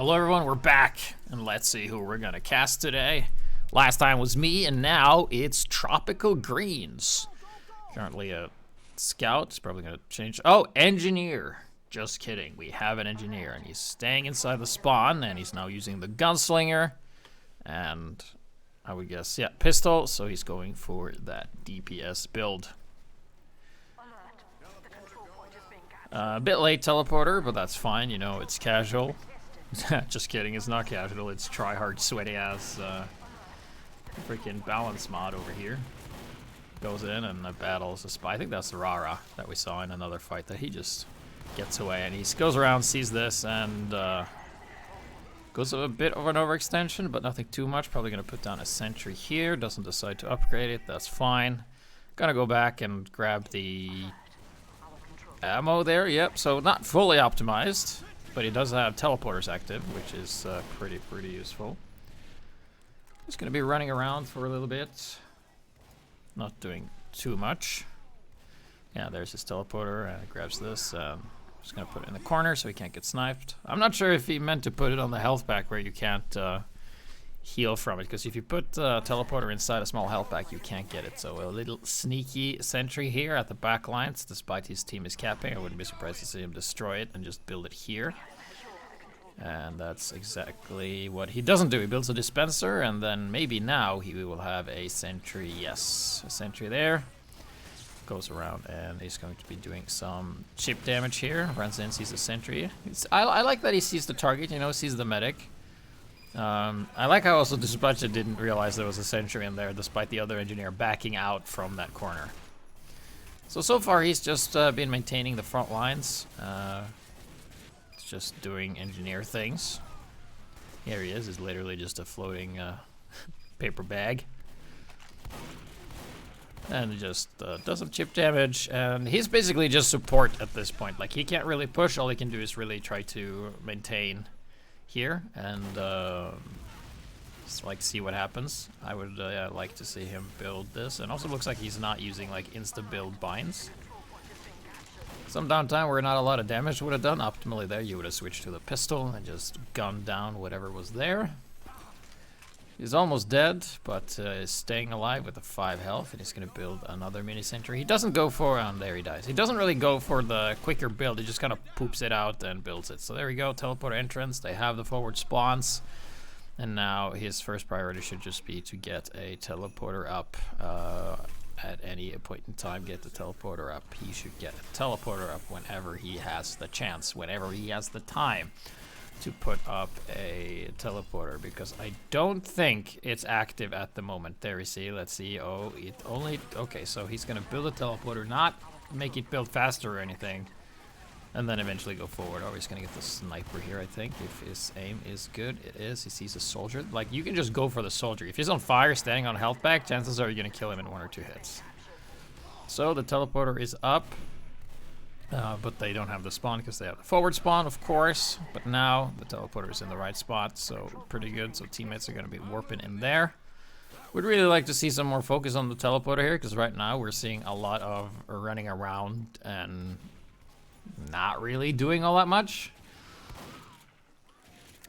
Hello everyone, we're back, and let's see who we're gonna cast today. Last time was me, and now it's Tropical Greens. Currently a scout, it's probably gonna change. Oh, engineer. Just kidding, we have an engineer, and he's staying inside the spawn, and he's now using the gunslinger, and I would guess, yeah, pistol, so he's going for that DPS build. A bit late teleporter, but that's fine, you know, it's casual. Just kidding, it's not casual, it's try-hard, sweaty-ass freaking balance mod over here. Goes in and battles a spy. I think that's the Rara that we saw in another fight that he just gets away, and he goes around, sees this, and goes a bit of an overextension, but nothing too much. Probably gonna put down a sentry here, doesn't decide to upgrade it, that's fine. Gonna go back and grab the ammo there, yep, so not fully optimized. But he does have teleporters active, which is pretty useful. Just gonna be running around for a little bit, not doing too much. Yeah, there's his teleporter. Grabs this. Just gonna put it in the corner so he can't get sniped. I'm not sure if he meant to put it on the health pack where you can't heal from it, because if you put teleporter inside a small health pack, you can't get it. So a little sneaky sentry here at the back lines, despite his team is capping. I wouldn't be surprised to see him destroy it and just build it here. And that's exactly what he doesn't do. He builds a dispenser, and then maybe now he will have a sentry. Yes, a sentry there. Goes around, and he's going to be doing some chip damage here. Runs in, sees the sentry. I like that he sees the target, you know, sees the medic. I like how also Dispatcher didn't realize there was a sentry in there, despite the other engineer backing out from that corner. So far he's just been maintaining the front lines. Just doing engineer things. Here he is literally just a floating paper bag. And just does some chip damage, and he's basically just support at this point. Like, he can't really push, all he can do is really try to maintain here, and just like see what happens. I would like to see him build this, and also looks like he's not using like insta build binds. Some downtime where not a lot of damage would have done. Optimally there, you would have switched to the pistol and just gunned down whatever was there. He's almost dead, but is staying alive with a 5 health, and he's going to build another mini sentry. He doesn't go for, there he dies. He doesn't really go for the quicker build, he just kind of poops it out and builds it. So there we go, teleport entrance, they have the forward spawns, and now his first priority should just be to get a teleporter up. At any point in time, get the teleporter up. He should get a teleporter up whenever he has the chance, whenever he has the time to put up a teleporter, because I don't think it's active at the moment. There we see, let's see, oh, it only, okay, so he's gonna build a teleporter, not make it build faster or anything, and then eventually go forward. Oh, he's gonna get the sniper here, I think, if his aim is good. It is. He sees a soldier. Like, you can just go for the soldier. If he's on fire, standing on health pack, chances are you're gonna kill him in 1 or 2 hits. So the teleporter is up, but they don't have the spawn because they have the forward spawn, of course. But now the teleporter is in the right spot, so pretty good. So teammates are gonna be warping in there. Would really like to see some more focus on the teleporter here, because right now we're seeing a lot of running around and not really doing all that much.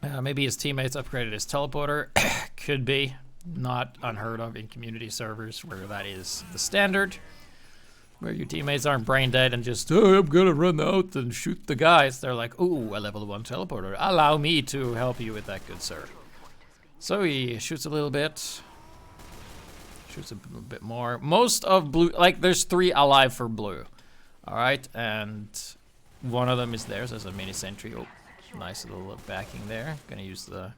Maybe his teammates upgraded his teleporter. Could be. Not unheard of in community servers where that is the standard. Where your teammates aren't brain dead and just, oh, I'm gonna run out and shoot the guys. They're like, ooh, a level 1 teleporter. Allow me to help you with that, good sir. So he shoots a little bit. Shoots a bit more. Most of blue, like, there's 3 alive for blue. Alright, and one of them is there, so there's a mini sentry. Oh, nice little backing there. Gonna use the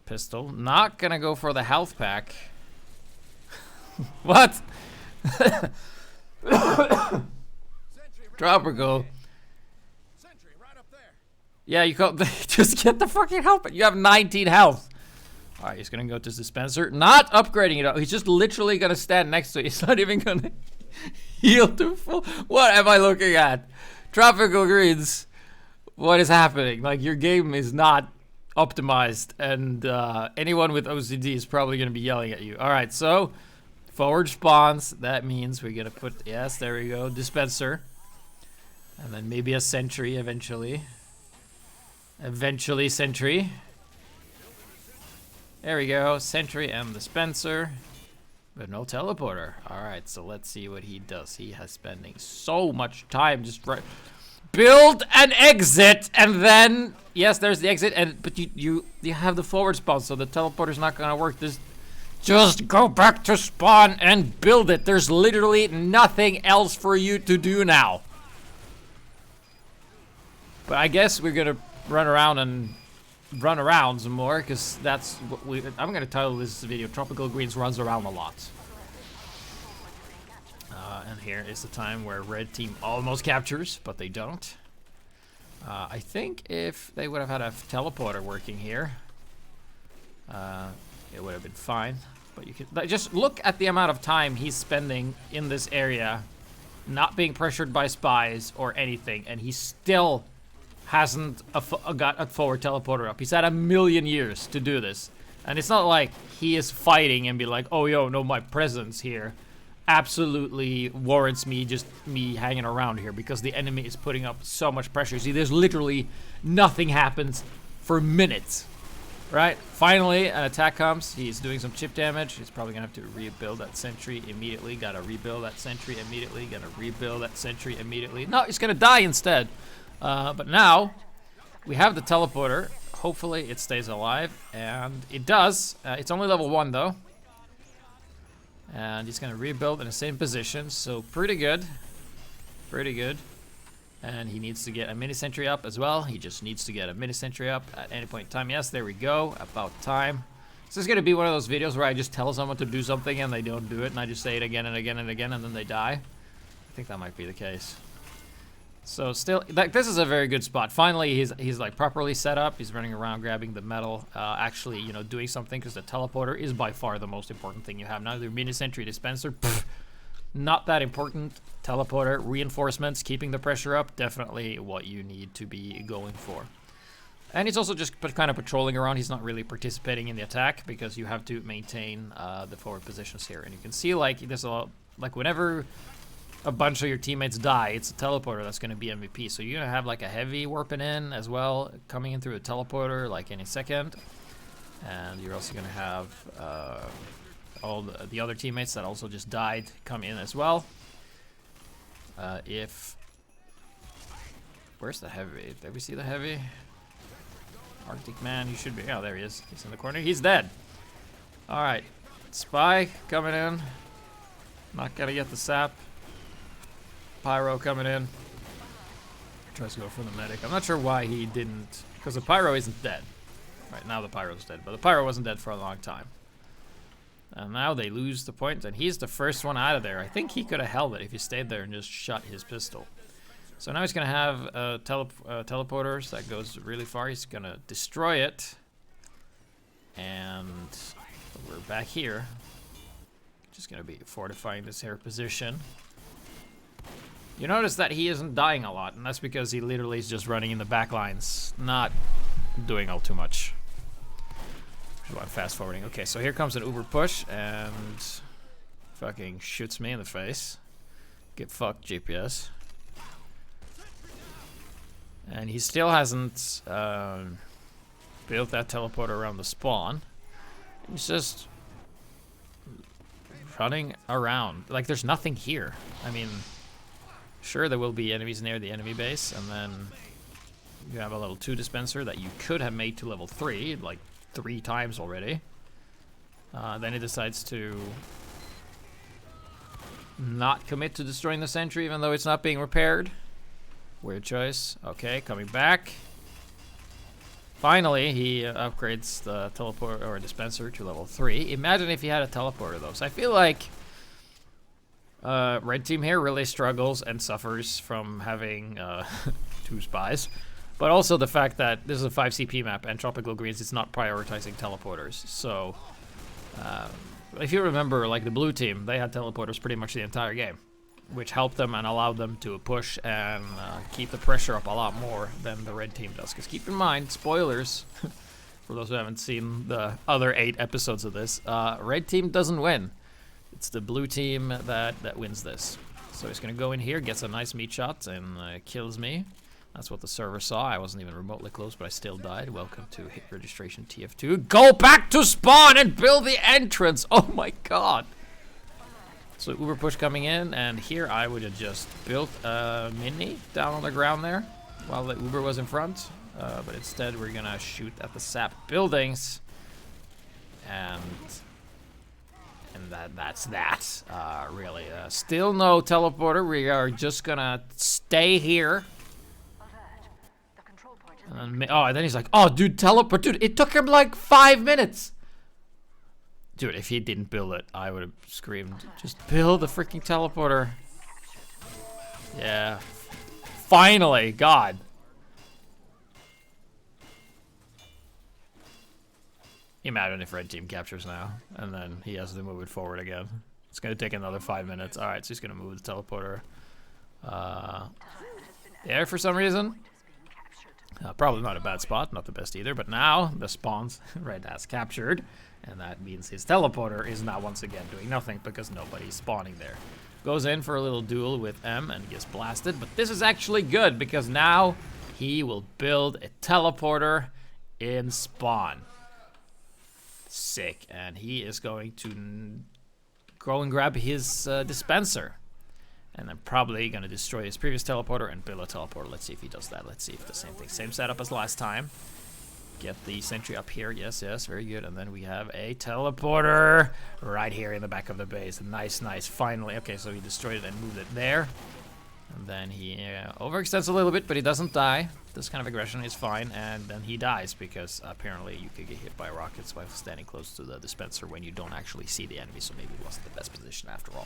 pistol. Not gonna go for the health pack. What? Tropical. Yeah, you can't just get the fucking health pack. You have 19 health. Alright, he's gonna go to his dispenser. Not upgrading it up. He's just literally gonna stand next to it. He's not even gonna heal to full. What am I looking at? Tropical Greens, what is happening? Like, your game is not optimized, and anyone with OCD is probably going to be yelling at you. Alright, so forward spawns, that means we're going to put, yes, there we go, dispenser. And then maybe a sentry eventually. Eventually sentry. There we go. Sentry and dispenser. But no teleporter. Alright, so let's see what he does. He has spending so much time just build an exit, and then yes, there's the exit, but you have the forward spawn, so the teleporter's not gonna work. Just go back to spawn and build it. There's literally nothing else for you to do now. But I guess we're gonna run around some more, because that's what I'm gonna title this video Tropical Greens runs around a lot. And here is the time where red team almost captures, but they don't. I think if they would have had a teleporter working here, it would have been fine. But you can just look at the amount of time he's spending in this area, not being pressured by spies or anything, and he still hasn't got a forward teleporter up. He's had 1,000,000 years to do this. And it's not like he is fighting and be like, oh, yo, no, my presence here absolutely warrants me hanging around here, because the enemy is putting up so much pressure. See, there's literally nothing happens for minutes, right? Finally, an attack comes. He's doing some chip damage. He's probably gonna have to rebuild that sentry immediately. Gotta rebuild that sentry immediately. Gotta rebuild that sentry immediately. No, he's gonna die instead. But now we have the teleporter. Hopefully it stays alive, and it does. It's only level 1 though. And he's gonna rebuild in the same position, so pretty good. Pretty good. And he needs to get a mini sentry up as well. He just needs to get a mini sentry up at any point in time. Yes, there we go. About time. This is gonna be one of those videos where I just tell someone to do something and they don't do it, and I just say it again and again and again, and then they die. I think that might be the case. So still, like, this is a very good spot. Finally, he's like properly set up. He's running around grabbing the metal, actually, you know, doing something, because the teleporter is by far the most important thing you have. Now the mini sentry dispenser, not that important. Teleporter, reinforcements, keeping the pressure up, definitely what you need to be going for. And he's also just kind of patrolling around. He's not really participating in the attack, because you have to maintain the forward positions here. And you can see, like, there's like whenever a bunch of your teammates die, it's a teleporter that's going to be MVP. So you're going to have like a heavy warping in as well, coming in through a teleporter like any second. And you're also going to have all the other teammates that also just died come in as well. Where's the heavy? Did we see the heavy? Arctic Man, he should be. Oh, there he is. He's in the corner. He's dead. All right. Spy coming in. Not going to get the sap. Pyro coming in. Tries to go for the medic. I'm not sure why he didn't, because the Pyro isn't dead. Right now the Pyro's dead, but the Pyro wasn't dead for a long time. And now they lose the point, and he's the first one out of there. I think he could have held it if he stayed there and just shot his pistol. So now he's gonna have teleporters that goes really far. He's gonna destroy it, and we're back here. Just gonna be fortifying this here position. You notice that he isn't dying a lot, and that's because he literally is just running in the back lines, not doing all too much. Which is why I'm fast forwarding. Okay, so here comes an Uber push, and fucking shoots me in the face. Get fucked, GPS. And he still hasn't built that teleporter around the spawn. He's just running around. Like, there's nothing here. I mean, sure, there will be enemies near the enemy base, and then you have a level 2 dispenser that you could have made to level 3, like 3 times already. Then he decides to not commit to destroying the sentry, even though it's not being repaired. Weird choice. Okay, coming back. Finally, he upgrades the teleporter or dispenser to level 3. Imagine if he had a teleporter, though. So I feel like red team here really struggles and suffers from having 2 spies, but also the fact that this is a 5 CP map and Tropical Greens is not prioritizing teleporters. So if you remember, like the blue team, they had teleporters pretty much the entire game, which helped them and allowed them to push and keep the pressure up a lot more than the red team does. Because keep in mind, spoilers, for those who haven't seen the other 8 episodes of this, red team doesn't win. It's the blue team that wins this. So he's gonna go in here, gets a nice meat shot, and kills me. That's what the server saw. I wasn't even remotely close, but I still died. Welcome to hit registration TF2. Go back to spawn and build the entrance. Oh my god. So Uber push coming in, and here I would have just built a mini down on the ground there while the Uber was in front. But instead we're gonna shoot at the sap buildings. And that's that, really. Still no teleporter. We are just gonna stay here. And then he's like, oh, dude, teleport. Dude, it took him like 5 minutes. Dude, if he didn't build it, I would have screamed, just build the freaking teleporter. Yeah. Finally, God. Imagine if red team captures now, and then he has to move it forward again. It's gonna take another 5 minutes. All right, so he's gonna move the teleporter there for some reason. Probably not a bad spot, not the best either, but now the spawns red has captured, and that means his teleporter is now once again doing nothing because nobody's spawning there. Goes in for a little duel with M and gets blasted, but this is actually good because now he will build a teleporter in spawn. Sick, and he is going to go and grab his dispenser. And I'm probably going to destroy his previous teleporter and build a teleporter. Let's see if he does that. Let's see if the same thing. Same setup as last time. Get the sentry up here. Yes, yes, very good. And then we have a teleporter right here in the back of the base. Nice, nice. Finally. Okay, so he destroyed it and moved it there. And then he overextends a little bit, but he doesn't die. This kind of aggression is fine. And then he dies because apparently you could get hit by rockets while standing close to the dispenser when you don't actually see the enemy. So maybe it wasn't the best position after all.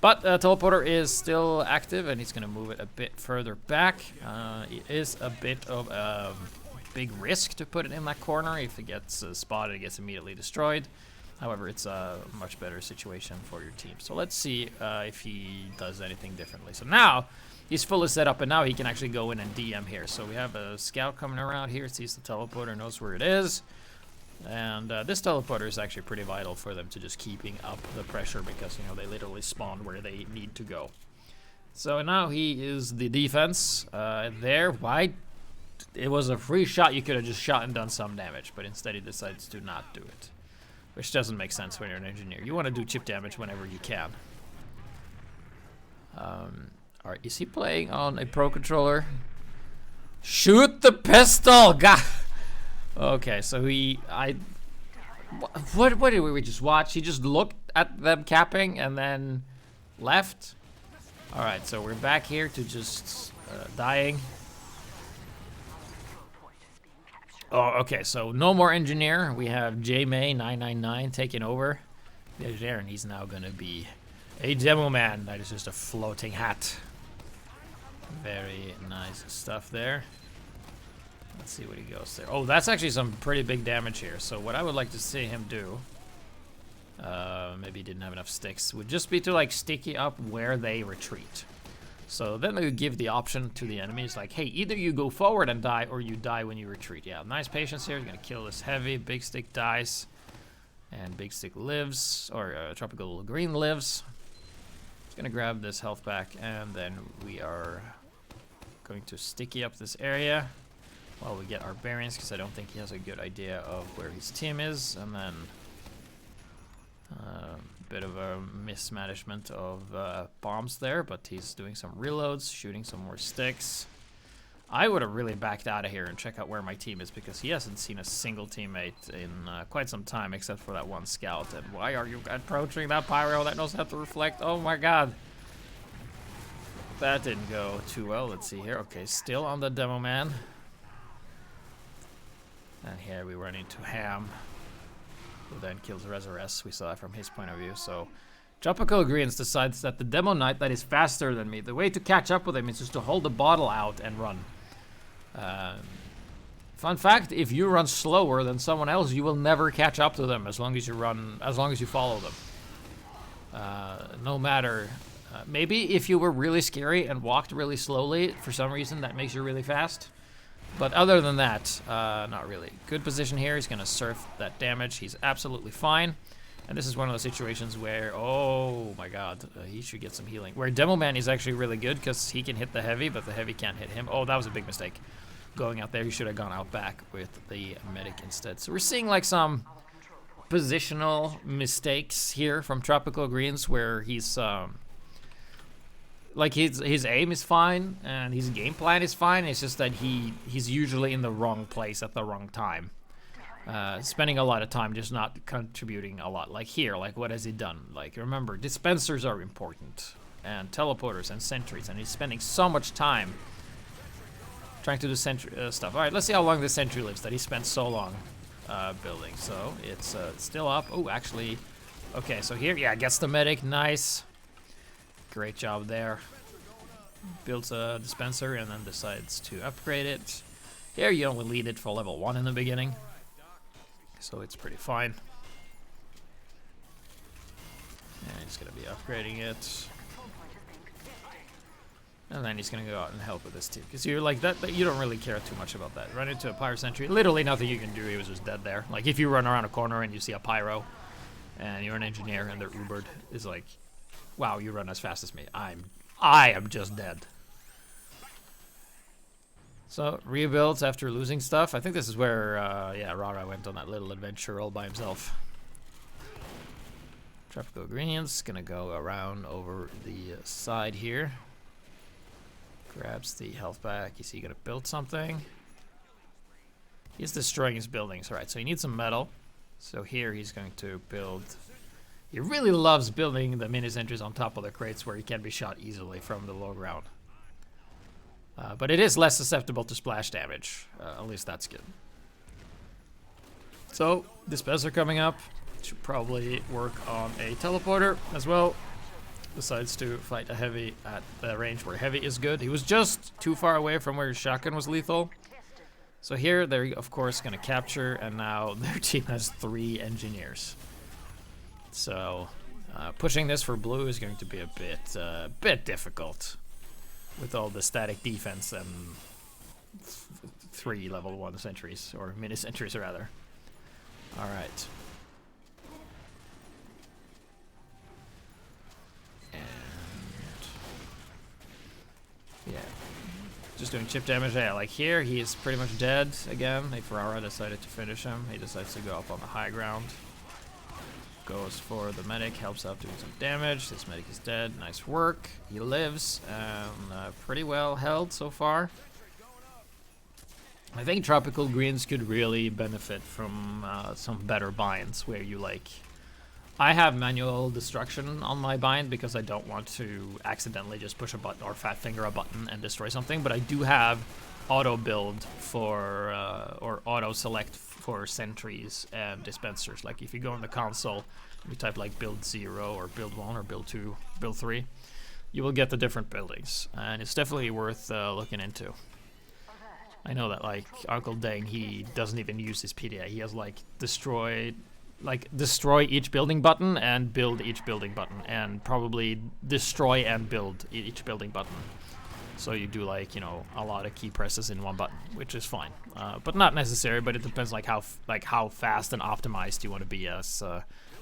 But teleporter is still active, and he's going to move it a bit further back. It is a bit of a big risk to put it in that corner. If it gets spotted, it gets immediately destroyed. However, it's a much better situation for your team. So let's see if he does anything differently. So now he's fully set up, and now he can actually go in and DM here. So we have a scout coming around here, sees the teleporter, knows where it is. And this teleporter is actually pretty vital for them to just keeping up the pressure because, you know, they literally spawn where they need to go. So now he is the defense there. Why? It was a free shot. You could have just shot and done some damage, but instead he decides to not do it, which doesn't make sense when you're an engineer. You want to do chip damage whenever you can. Alright, is he playing on a pro controller? Shoot the pistol! God! Okay, so what did we just watch? He just looked at them capping and then left. All right, so we're back here to just dying. Oh, okay, so no more engineer. We have JMay999 taking over the engineer, and he's now gonna be a demo man. That is just a floating hat. Very nice stuff there. Let's see what he goes there. Oh, that's actually some pretty big damage here. So what I would like to see him do, maybe he didn't have enough sticks, would just be to like sticky up where they retreat. So then they would give the option to the enemies like, hey, either you go forward and die or you die when you retreat. Yeah, nice patience here. He's gonna kill this heavy. Big Stick dies. And Big Stick lives, or Tropical Green lives. He's gonna grab this health back, and then we are going to sticky up this area while we get our bearings, because I don't think he has a good idea of where his team is. And then a bit of a mismanagement of bombs there, but he's doing some reloads, shooting some more sticks. I would have really backed out of here and check out where my team is, because he hasn't seen a single teammate in quite some time except for that one scout. And why are you approaching that pyro that knows how to reflect? Oh my god. That didn't go too well. Let's see here. Okay, still on the demo man. And here we run into Ham, who then kills Resurrect. We saw it from his point of view. So Tropical Greens decides that the Demo Knight that is faster than me, the way to catch up with him is just to hold the bottle out and run. Fun fact, if you run slower than someone else, you will never catch up to them as long as you run, as long as you follow them. No matter, maybe if you were really scary and walked really slowly, for some reason that makes you really fast. But other than that, not really. Good position here. He's going to surf that damage. He's absolutely fine. And this is one of those situations where, oh my god, he should get some healing. Where Demoman is actually really good because he can hit the heavy, but the heavy can't hit him. Oh, that was a big mistake. Going out there, he should have gone out back with the medic instead. So we're seeing like some positional mistakes here from Tropical Greens where he's like his aim is fine and his game plan is fine. It's just that he's usually in the wrong place at the wrong time. Spending a lot of time just not contributing a lot. Like here, like what has he done? Like remember, dispensers are important and teleporters and sentries, and he's spending so much time trying to do sentry stuff. All right, let's see how long this sentry lives that he spent so long building. So it's still up. Oh, actually, okay. So here, yeah, gets the medic. Nice. Great job there. Builds a dispenser and then decides to upgrade it. Here you only need it for level 1 in the beginning, so it's pretty fine. And he's gonna be upgrading it. And then he's gonna go out and help with this team. Because you're like that, you don't really care too much about that. Run into a Pyro Sentry, literally nothing you can do, he was just dead there. Like if you run around a corner and you see a Pyro and you're an engineer and they're Ubered, it's like, wow, you run as fast as me. I am just dead. So, rebuilds after losing stuff. I think this is where, yeah, Rara went on that little adventure all by himself. Tropical Greens gonna go around over the side here. Grabs the health back. Is he gonna build something? He's destroying his buildings. Alright, so he needs some metal. So here he's going to build. He really loves building the mini sentries on top of the crates where he can be shot easily from the low ground. But it is less susceptible to splash damage. At least that's good. So, dispenser coming up. Should probably work on a teleporter as well. Decides to fight a heavy at the range where heavy is good. He was just too far away from where his shotgun was lethal. So here they're of course going to capture, and now their team has 3 engineers. So pushing this for blue is going to be a bit difficult with all the static defense and 3 level 1 sentries, or mini sentries rather. All right. And yeah, just doing chip damage. Yeah, like here he is pretty much dead again. If Rara decided to finish him, he decides to go up on the high ground. Goes for the medic, helps out doing some damage. This medic is dead. Nice work. He lives, and pretty well held so far. I think Tropical Greens could really benefit from some better binds where you like. I have manual destruction on my bind because I don't want to accidentally just push a button or fat finger a button and destroy something, but I do have auto build for or auto select for sentries and dispensers. Like if you go in the console, you type like build 0 or build 1 or build 2, build 3, you will get the different buildings, and it's definitely worth looking into. I know that like Uncle Deng, he doesn't even use his PDA. He has like destroy each building button and build each building button, and probably destroy and build each building button. So you do like, you know, a lot of key presses in one button, which is fine, but not necessary. But it depends like how fast and optimized you want to be as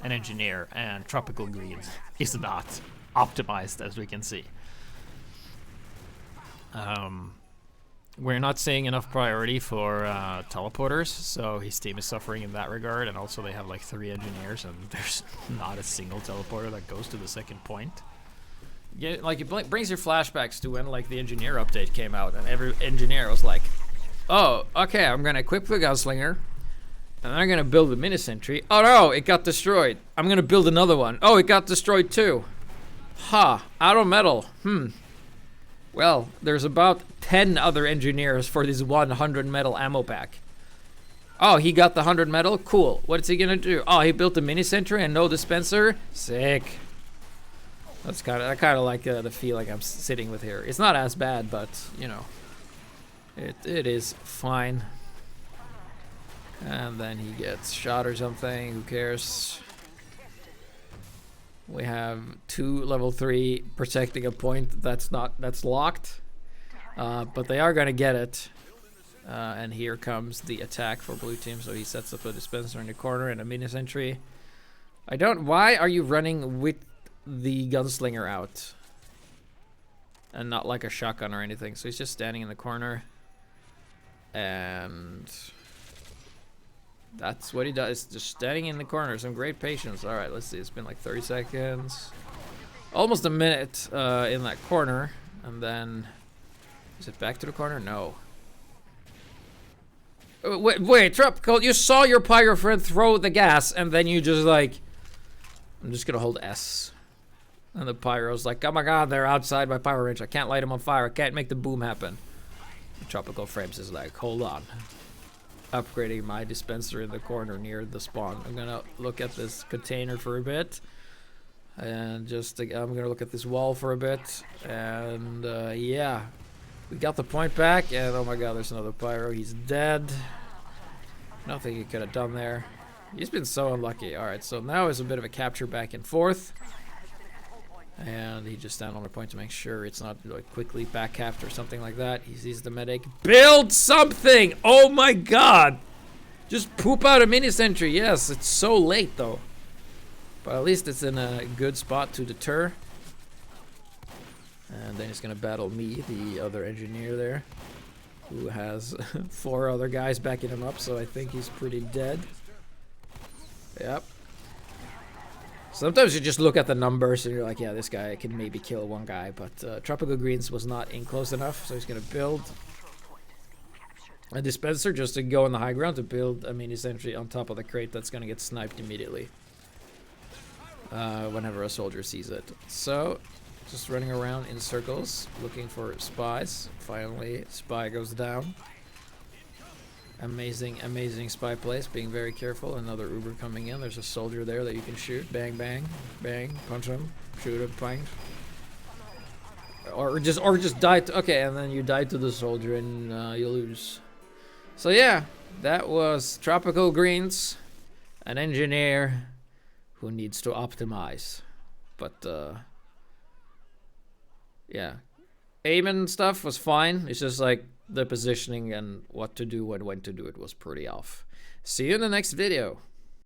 an engineer. And Tropical Greens is not optimized, as we can see. We're not seeing enough priority for teleporters, so his team is suffering in that regard. And also they have like 3 engineers, and there's not a single teleporter that goes to the second point. Yeah, like it brings your flashbacks to when like the engineer update came out, and every engineer was like, "Oh, okay, I'm gonna equip the gunslinger, and I'm gonna build the mini sentry. Oh no, it got destroyed. I'm gonna build another one. Oh, it got destroyed too. Ha, out of metal. Well, there's about 10 other engineers for this 100 metal ammo pack. Oh, he got the 100 metal. Cool. What's he gonna do? Oh, he built a mini sentry and no dispenser. Sick." That's kind of like the feeling I'm sitting with here. It's not as bad, but you know, it is fine. And then he gets shot or something. Who cares? We have 2 level 3 protecting a point that's locked, but they are gonna get it. And here comes the attack for blue team. So he sets up a dispenser in the corner and a mini sentry. I don't... Why are you running with the gunslinger out? And not like a shotgun or anything. So he's just standing in the corner. And... that's what he does. Just standing in the corner. Some great patience. Alright, let's see. It's been like 30 seconds. Almost a minute in that corner. And then... is it back to the corner? No. Wait, Tropical, you saw your pyro friend throw the gas, and then you just like... I'm just gonna hold S. And the pyro's like, oh my god, they're outside my pyro range. I can't light them on fire. I can't make the boom happen. Tropical Frames is like, hold on. Upgrading my dispenser in the corner near the spawn. I'm gonna look at this container for a bit. And just, I'm gonna look at this wall for a bit. And yeah. We got the point back, and oh my god, there's another pyro. He's dead. Nothing he could have done there. He's been so unlucky. Alright, so now is a bit of a capture back and forth. And he just stand on the point to make sure it's not like quickly back capped or something like that. He sees the medic. Build something! Oh my god! Just poop out a mini sentry. Yes, it's so late though. But at least it's in a good spot to deter. And then he's gonna battle me, the other engineer there, who has 4 other guys backing him up, so I think he's pretty dead. Yep. Sometimes you just look at the numbers and you're like, yeah, this guy can maybe kill 1 guy, but Tropical Greens was not in close enough, so he's gonna build a dispenser just to go on the high ground to build a mini sentry on top of the crate that's gonna get sniped immediately whenever a soldier sees it. So just running around in circles looking for spies. Finally, spy goes down. Amazing, amazing spy place. Being very careful. Another Uber coming in. There's a soldier there that you can shoot. Bang, bang, bang. Punch him. Shoot him. Bang. Or just die. Okay, and then you die to the soldier and you lose. So yeah, that was Tropical Greens, an engineer who needs to optimize. But yeah, aim and stuff was fine. It's just like the positioning and what to do and when to do it was pretty off. See you in the next video.